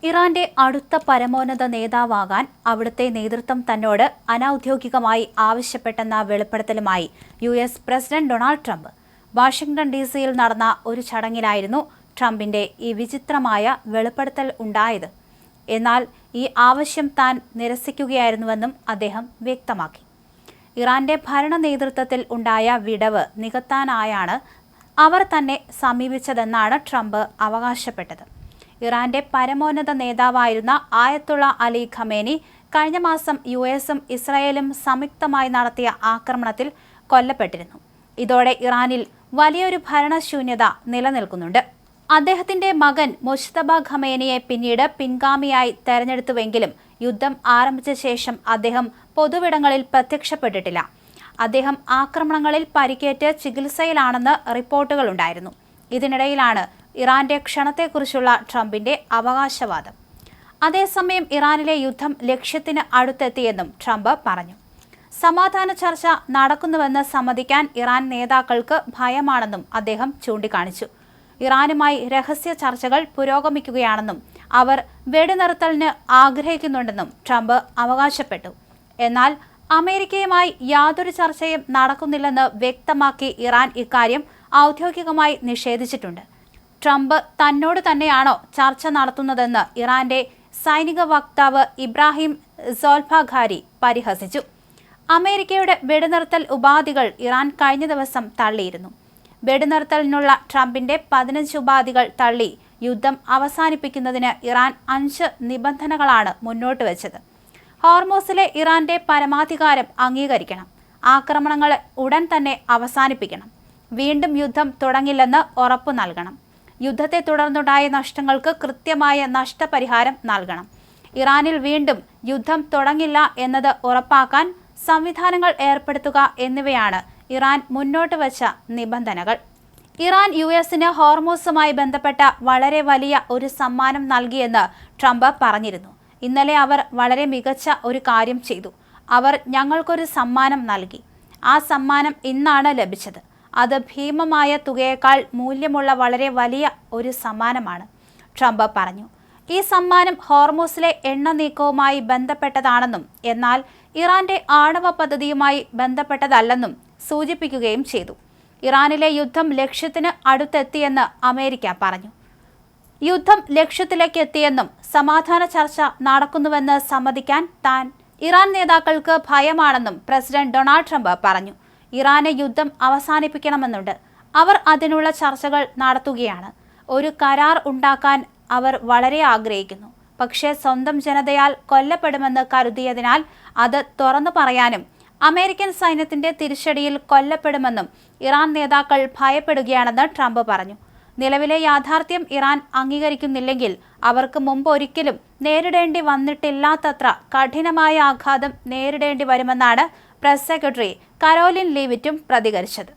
ഇറാന്റെ അടുത്ത പരമോന്നത നേതാവാകാൻ അവിടുത്തെ നേതൃത്വം തന്നോട് അനൌദ്യോഗികമായി ആവശ്യപ്പെട്ടെന്ന വെളിപ്പെടുത്തലുമായി US. President Donald Trump. Washington ഡിസിയിൽ നടന്ന ഒരു ചടങ്ങിലായിരുന്നു ട്രംപിന്റെ ഈ വിചിത്രമായ വെളിപ്പെടുത്തൽ ഉണ്ടായത്. എന്നാൽ ഈ ആവശ്യം താൻ നിരസിക്കുകയായിരുന്നുവെന്നും അദ്ദേഹം വ്യക്തമാക്കി. ഇറാന്റെ ഭരണ നേതൃത്വത്തിൽ ഉണ്ടായ വിടവ് നികത്താനായാണ് അവർ തന്നെ സമീപിച്ചതെന്നാണ് ട്രംപ് അവകാശപ്പെട്ടത്. ഇറാന്റെ പരമോന്നത നേതാവായിരുന്ന ആയത്തുള്ള അലി ഖമേനി കഴിഞ്ഞ മാസം യു.എസും ഇസ്രായേലും സംയുക്തമായി നടത്തിയ ആക്രമണത്തിൽ കൊല്ലപ്പെട്ടിരുന്നു. ഇതോടെ ഇറാനിൽ വലിയൊരു ഭരണശൂന്യത നിലനിൽക്കുന്നുണ്ട്. അദ്ദേഹത്തിന്റെ മകൻ മുജ്തബ ഖമേനിയെ പിന്നീട് പിൻഗാമിയായി തെരഞ്ഞെടുത്തുവെങ്കിലും യുദ്ധം ആരംഭിച്ച ശേഷം അദ്ദേഹം പൊതുവിടങ്ങളിൽ പ്രത്യക്ഷപ്പെട്ടിട്ടില്ല. അദ്ദേഹം ആക്രമണങ്ങളിൽ പരിക്കേറ്റ് ചികിത്സയിലാണെന്ന് റിപ്പോർട്ടുകളുണ്ടായിരുന്നു. ഇതിനിടയിലാണ് ഇറാന്റെ ക്ഷണത്തെക്കുറിച്ചുള്ള ട്രംപിന്റെ അവകാശവാദം. അതേസമയം ഇറാനിലെ യുദ്ധം ലക്ഷ്യത്തിന് അടുത്തെത്തിയെന്നും ട്രംപ് പറഞ്ഞു. സമാധാന ചർച്ച നടക്കുന്നുവെന്ന് സമ്മതിക്കാൻ ഇറാൻ നേതാക്കൾക്ക് ഭയമാണെന്നും അദ്ദേഹം ചൂണ്ടിക്കാണിച്ചു. ഇറാനുമായി രഹസ്യ ചർച്ചകൾ പുരോഗമിക്കുകയാണെന്നും അവർ വെടിനിർത്തലിന് ആഗ്രഹിക്കുന്നുണ്ടെന്നും ട്രംപ് അവകാശപ്പെട്ടു. എന്നാൽ അമേരിക്കയുമായി യാതൊരു ചർച്ചയും നടക്കുന്നില്ലെന്ന് വ്യക്തമാക്കി ഇറാൻ ഇക്കാര്യം ഔദ്യോഗികമായി നിഷേധിച്ചിട്ടുണ്ട്. ട്രംപ് തന്നോട് തന്നെയാണോ ചർച്ച നടത്തുന്നതെന്ന് ഇറാന്റെ സൈനിക വക്താവ് ഇബ്രാഹിം സോൽഫാഖാരി പരിഹസിച്ചു. അമേരിക്കയുടെ വെടിനിർത്തൽ ഉപാധികൾ ഇറാൻ കഴിഞ്ഞ ദിവസം തള്ളിയിരുന്നു. വെടിനിർത്തലിനുള്ള ട്രംപിന്റെ 15 ഉപാധികൾ തള്ളി യുദ്ധം അവസാനിപ്പിക്കുന്നതിന് ഇറാൻ 5 നിബന്ധനകളാണ് മുന്നോട്ട് വെച്ചത്. ഹോർമൂസിലെ ഇറാന്റെ പരമാധികാരം അംഗീകരിക്കണം. ആക്രമണങ്ങൾ ഉടൻ തന്നെ അവസാനിപ്പിക്കണം. വീണ്ടും യുദ്ധം തുടങ്ങില്ലെന്ന് ഉറപ്പു നൽകണം. യുദ്ധത്തെ തുടർന്നുണ്ടായ നഷ്ടങ്ങൾക്ക് കൃത്യമായ നഷ്ടപരിഹാരം നൽകണം. ഇറാനിൽ വീണ്ടും യുദ്ധം തുടങ്ങില്ല എന്നത് ഉറപ്പാക്കാൻ സംവിധാനങ്ങൾ ഏർപ്പെടുത്തുക എന്നിവയാണ് ഇറാൻ മുന്നോട്ട് വച്ച നിബന്ധനകൾ. ഇറാൻ യു.എസിന് ഹോർമൂസുമായി ബന്ധപ്പെട്ട വളരെ വലിയ ഒരു സമ്മാനം നൽകിയെന്ന് ട്രംപ് പറഞ്ഞിരുന്നു. ഇന്നലെ അവർ വളരെ മികച്ച ഒരു കാര്യം ചെയ്തു. അവർ ഞങ്ങൾക്കൊരു സമ്മാനം നൽകി. ആ സമ്മാനം ഇന്നാണ് ലഭിച്ചത്. അത് ഭീമമായ തുകയേക്കാൾ മൂല്യമുള്ള വളരെ വലിയ ഒരു സമ്മാനമാണ്, ട്രംപ് പറഞ്ഞു. ഈ സമ്മാനം ഹോർമൂസിലെ എണ്ണ നീക്കവുമായി ബന്ധപ്പെട്ടതാണെന്നും എന്നാൽ ഇറാന്റെ ആണവ പദ്ധതിയുമായി ബന്ധപ്പെട്ടതല്ലെന്നും സൂചിപ്പിക്കുകയും ചെയ്തു. ഇറാനിലെ യുദ്ധം ലക്ഷ്യത്തിന് അടുത്തെത്തിയെന്ന് അമേരിക്ക പറഞ്ഞു. യുദ്ധം ലക്ഷ്യത്തിലേക്ക് എത്തിയെന്നും സമാധാന ചർച്ച നടക്കുന്നുവെന്ന് സമ്മതിക്കാൻ താൻ ഇറാൻ നേതാക്കൾക്ക് ഭയമാണെന്നും പ്രസിഡന്റ് ഡൊണാൾഡ് ട്രംപ് പറഞ്ഞു. ഇറാന് യുദ്ധം അവസാനിപ്പിക്കണമെന്നുണ്ട്. അവർ അതിനുള്ള ചർച്ചകൾ നടത്തുകയാണ്. ഒരു കരാർ ഉണ്ടാക്കാൻ അവർ വളരെ ആഗ്രഹിക്കുന്നു. പക്ഷേ സ്വന്തം ജനതയാൽ കൊല്ലപ്പെടുമെന്ന് കരുതിയതിനാൽ അത് തുറന്നു പറയാനും അമേരിക്കൻ സൈന്യത്തിന്റെ തിരിച്ചടിയിൽ കൊല്ലപ്പെടുമെന്നും ഇറാൻ നേതാക്കൾ ഭയപ്പെടുകയാണെന്ന് ട്രംപ് പറഞ്ഞു. നിലവിലെ യാഥാർത്ഥ്യം ഇറാൻ അംഗീകരിക്കുന്നില്ലെങ്കിൽ അവർക്ക് മുമ്പ് ഒരിക്കലും നേരിടേണ്ടി വന്നിട്ടില്ലാത്തത്ര കഠിനമായ ആഘാതം നേരിടേണ്ടി വരുമെന്നാണ് പ്രസ് സെക്രട്ടറി കരോലിൻ ലീവിറ്റും പ്രതികരിച്ചത്.